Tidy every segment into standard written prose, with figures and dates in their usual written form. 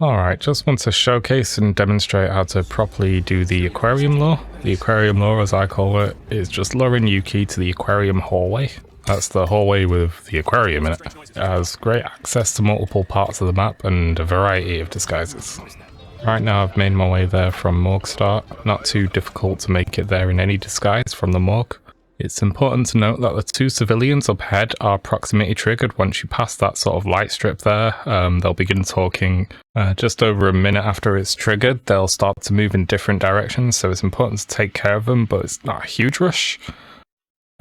Alright, just want to showcase and demonstrate how to properly do the aquarium lure. The aquarium lure, as I call it, is just luring Yuki to the aquarium hallway. That's the hallway with the aquarium in it. It has great access to multiple parts of the map and a variety of disguises. Right now I've made my way there from Morgue Start. Not too difficult to make it there in any disguise from the morgue. It's important to note that the two civilians up ahead are proximity triggered. Once you pass that sort of light strip there, they'll begin talking. Just over a minute after it's triggered, they'll start to move in different directions, so it's important to take care of them, but it's not a huge rush.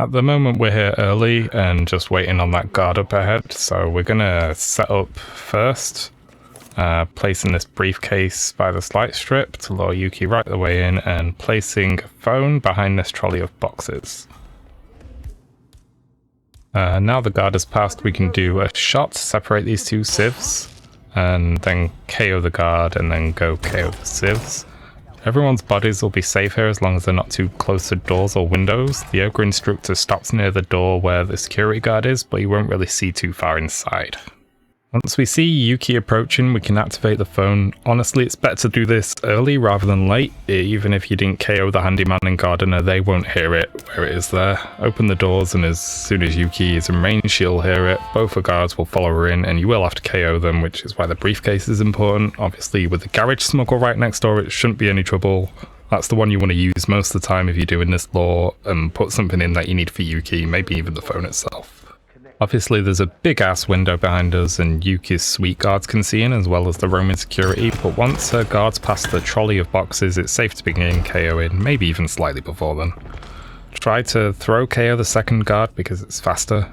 At the moment we're here early and just waiting on that guard up ahead, so we're going to set up first, placing this briefcase by this light strip to lure Yuki right the way in, and placing a phone behind this trolley of boxes. Now the guard has passed, we can do a shot to separate these two civs, and then KO the guard, and then go KO the civs. Everyone's bodies will be safe here as long as they're not too close to doors or windows. The ogre instructor stops near the door where the security guard is, but you won't really see too far inside. Once we see Yuki approaching, we can activate the phone. Honestly, it's better to do this early rather than late. Even if you didn't KO the handyman and gardener, they won't hear it where it is there. Open the doors, and as soon as Yuki is in range, she'll hear it. Both the guards will follow her in, and you will have to KO them, which is why the briefcase is important. Obviously, with the garage smuggle right next door, it shouldn't be any trouble. That's the one you want to use most of the time if you're doing this lore, and put something in that you need for Yuki, maybe even the phone itself. Obviously there's a big ass window behind us and Yuki's sweet guards can see in, as well as the Roman security, but once her guards pass the trolley of boxes, it's safe to begin KOing, maybe even slightly before then. Try to throw KO the second guard because it's faster.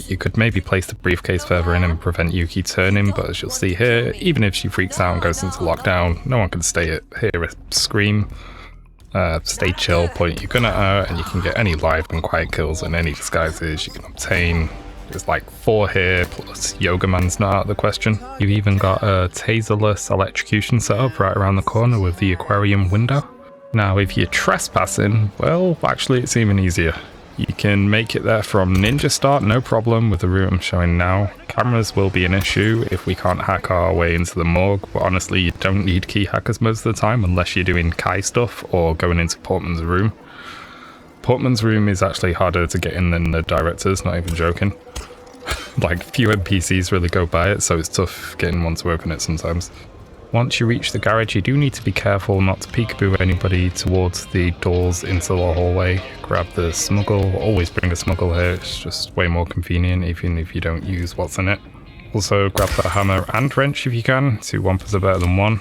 You could maybe place the briefcase further in and prevent Yuki turning, but as you'll see here, even if she freaks out and goes into lockdown, no one can hear her scream. Stay chill, point your gun at her, and you can get any live and quiet kills in any disguises you can obtain. There's like 4 here, plus Yoga Man's not out of the question. You've even got a taserless electrocution setup right around the corner with the aquarium window. Now if you're trespassing, well, actually it's even easier. You can make it there from Ninja Start, no problem, with the route I'm showing now. Cameras will be an issue if we can't hack our way into the morgue, but honestly you don't need key hackers most of the time unless you're doing Kai stuff or going into Portman's room. Portman's room is actually harder to get in than the director's, not even joking. Like, few NPCs really go by it, so it's tough getting one to open it sometimes. Once you reach the garage, you do need to be careful not to peekaboo anybody towards the doors into the hallway. Grab the smuggle, always bring a smuggle here, it's just way more convenient even if you don't use what's in it. Also grab the hammer and wrench if you can, 2 wampers are better than 1.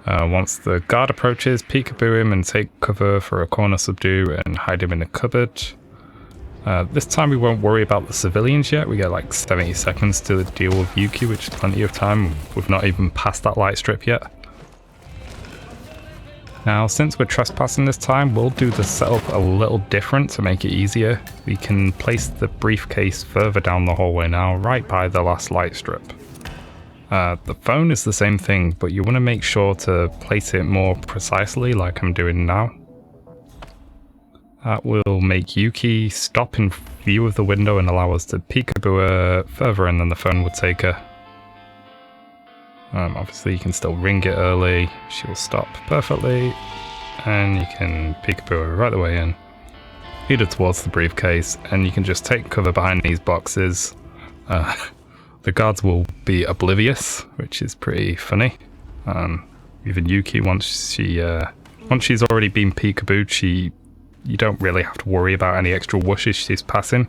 Once the guard approaches, peekaboo him and take cover for a corner subdue and hide him in a cupboard. This time we won't worry about the civilians yet, we get like 70 seconds to deal with Yuki, which is plenty of time. We've not even passed that light strip yet. Now since we're trespassing this time, we'll do the setup a little different to make it easier. We can place the briefcase further down the hallway now, right by the last light strip. The phone is the same thing, but you want to make sure to place it more precisely like I'm doing now. That will make Yuki stop in view of the window and allow us to peekaboo her further in than the phone would take her. Obviously you can still ring it early, she'll stop perfectly, and you can peekaboo her right the way in. Lead her towards the briefcase, and you can just take cover behind these boxes. The guards will be oblivious, which is pretty funny. Even Yuki, once she's already been peekabooed, you don't really have to worry about any extra whooshes she's passing.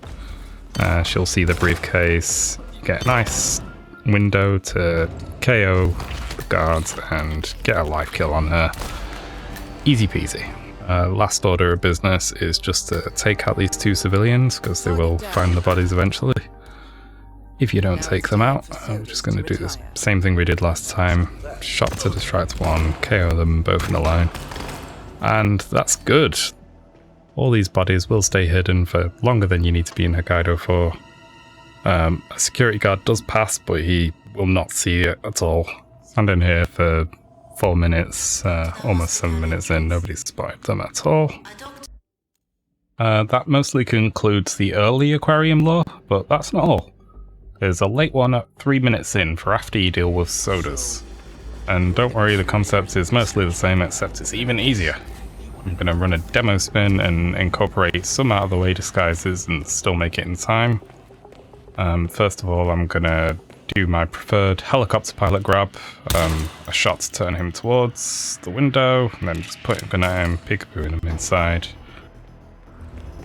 She'll see the briefcase, you get a nice window to KO the guards and get a live kill on her. Easy peasy. Last order of business is just to take out these 2 civilians, because they will find the bodies eventually. If you don't take them out, I'm just going to do the same thing we did last time. Shot to distract 1, KO them both in a line. And that's good. All these bodies will stay hidden for longer than you need to be in Hokkaido for. A security guard does pass, but he will not see it at all. Standing here for 4 minutes, almost 7 minutes in, nobody's spotted them at all. That mostly concludes the early aquarium lore, but that's not all. There's a late one at 3 minutes in for after you deal with sodas. And don't worry, the concept is mostly the same, except it's even easier. I'm going to run a demo spin and incorporate some out of the way disguises and still make it in time. First of all, I'm going to do my preferred helicopter pilot grab, a shot to turn him towards the window, and then just put him and peekabooing him inside.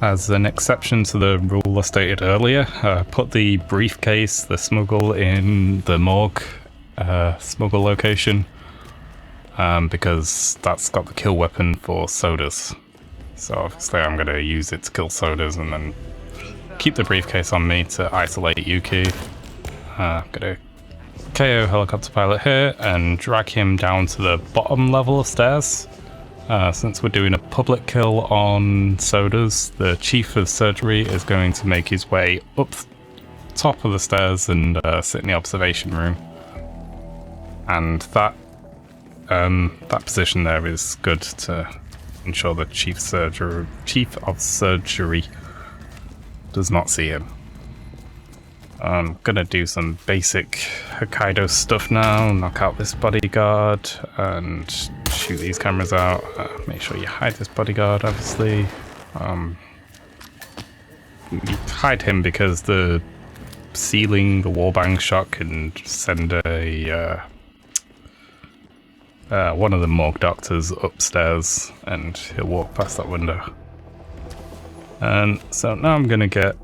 As an exception to the rule I stated earlier, put the briefcase, the smuggle, in the morgue smuggle location, because that's got the kill weapon for sodas. So obviously I'm going to use it to kill sodas and then keep the briefcase on me to isolate Yuki. I'm going to KO helicopter pilot here and drag him down to the bottom level of stairs. Since we're doing a public kill on sodas, the chief of surgery is going to make his way up top of the stairs and sit in the observation room. And that position there is good to ensure the chief of surgery does not see him. I'm gonna do some basic Hokkaido stuff now, knock out this bodyguard and shoot these cameras out. Make sure you hide this bodyguard, obviously. You hide him because the ceiling, the wallbang shot can send one of the morgue doctors upstairs and he'll walk past that window. And so now I'm gonna get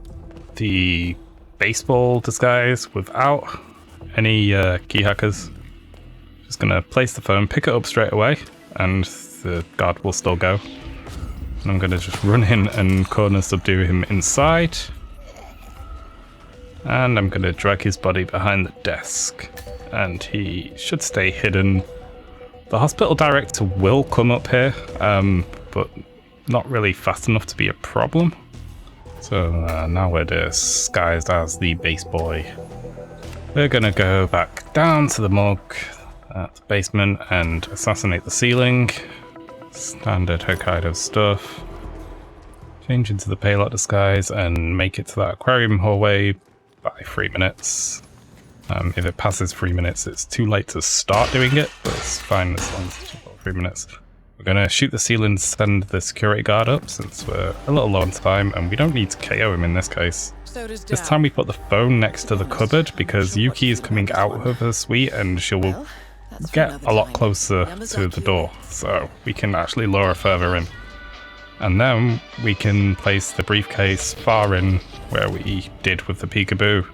the baseball disguise without any key hackers. Just gonna place the phone, pick it up straight away, and the guard will still go. And I'm gonna just run in and corner subdue him inside. And I'm gonna drag his body behind the desk. And he should stay hidden. The hospital director will come up here, but not really fast enough to be a problem. So now we're disguised as the base boy. We're gonna go back down to the morgue at the basement and assassinate the ceiling. Standard Hokkaido stuff. Change into the paylock disguise and make it to that aquarium hallway by 3 minutes. If it passes 3 minutes, it's too late to start doing it, but it's fine as long as it's 3 minutes. We're going to shoot the ceiling, send the security guard up since we're a little low on time, and we don't need to KO him in this case. This time we put the phone next to the cupboard because Yuki is coming out of her suite and she will get a lot closer to the door, so we can actually lure her further in. And then we can place the briefcase far in where we did with the peekaboo,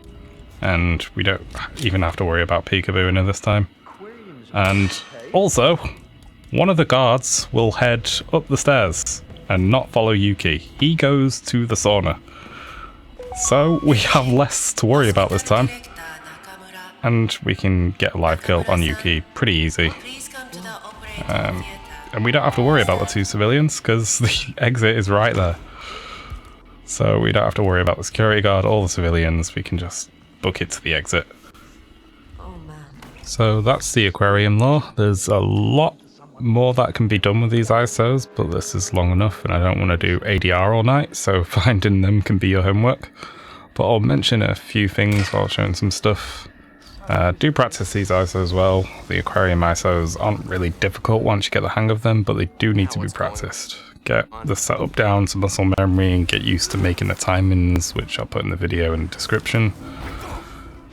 and we don't even have to worry about peekabooing this time. And also, one of the guards will head up the stairs and not follow Yuki. He goes to the sauna. So we have less to worry about this time. And we can get a live kill on Yuki pretty easy. And we don't have to worry about the 2 civilians because the exit is right there. So we don't have to worry about the security guard or the civilians. We can just book it to the exit. So that's the aquarium lore. There's a lot more that can be done with these ISOs, but this is long enough and I don't want to do ADR all night, so finding them can be your homework. But I'll mention a few things while showing some stuff. Do practice these ISOs as well. The aquarium ISOs aren't really difficult once you get the hang of them, but they do need to be practiced. Get the setup down to muscle memory and get used to making the timings, which I'll put in the video and description.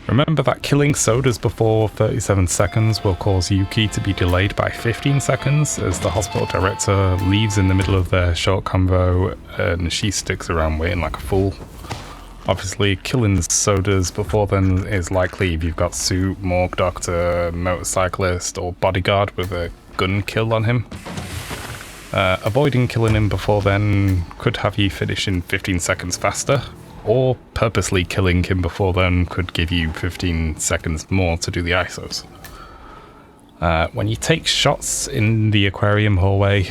Remember that killing sodas before 37 seconds will cause Yuki to be delayed by 15 seconds as the hospital director leaves in the middle of their short convo and she sticks around waiting like a fool. Obviously, killing the sodas before then is likely if you've got suit, morgue doctor, motorcyclist or bodyguard with a gun kill on him. Avoiding killing him before then could have you finish in 15 seconds faster. Or purposely killing him before then could give you 15 seconds more to do the ISOs. When you take shots in the aquarium hallway,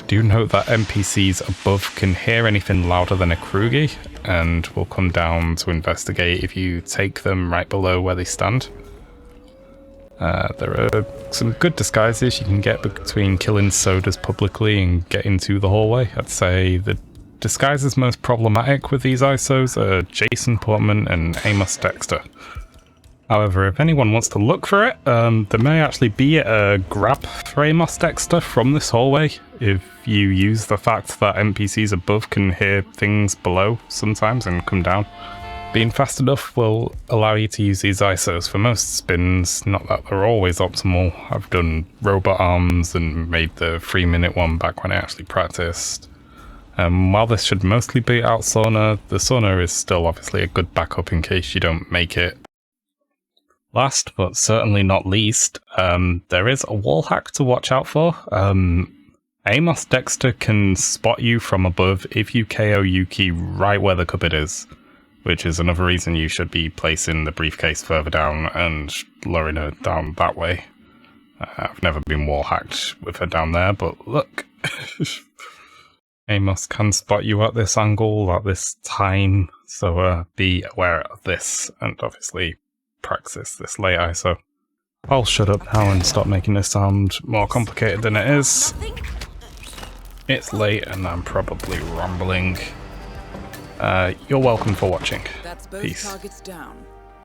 do note that NPCs above can hear anything louder than a Krugi and will come down to investigate if you take them right below where they stand. There are some good disguises you can get between killing sodas publicly and getting to the hallway. I'd say the disguises most problematic with these ISOs are Jason Portman and Amos Dexter. However, if anyone wants to look for it, there may actually be a grab for Amos Dexter from this hallway if you use the fact that NPCs above can hear things below sometimes and come down. Being fast enough will allow you to use these ISOs for most spins, not that they're always optimal. I've done robot arms and made the 3-minute one back when I actually practiced. While this should mostly be out sauna, the sauna is still obviously a good backup in case you don't make it. Last, but certainly not least, there is a wall hack to watch out for. Amos Dexter can spot you from above if you KO Yuki right where the cupboard is, which is another reason you should be placing the briefcase further down and lowering her down that way. I've never been wall hacked with her down there, but look. Amos can spot you at this angle, at this time, so be aware of this, and obviously practice this late ISO. I'll shut up now and stop making this sound more complicated than it is. It's late and I'm probably rambling. You're welcome for watching. That's both Peace. targets down.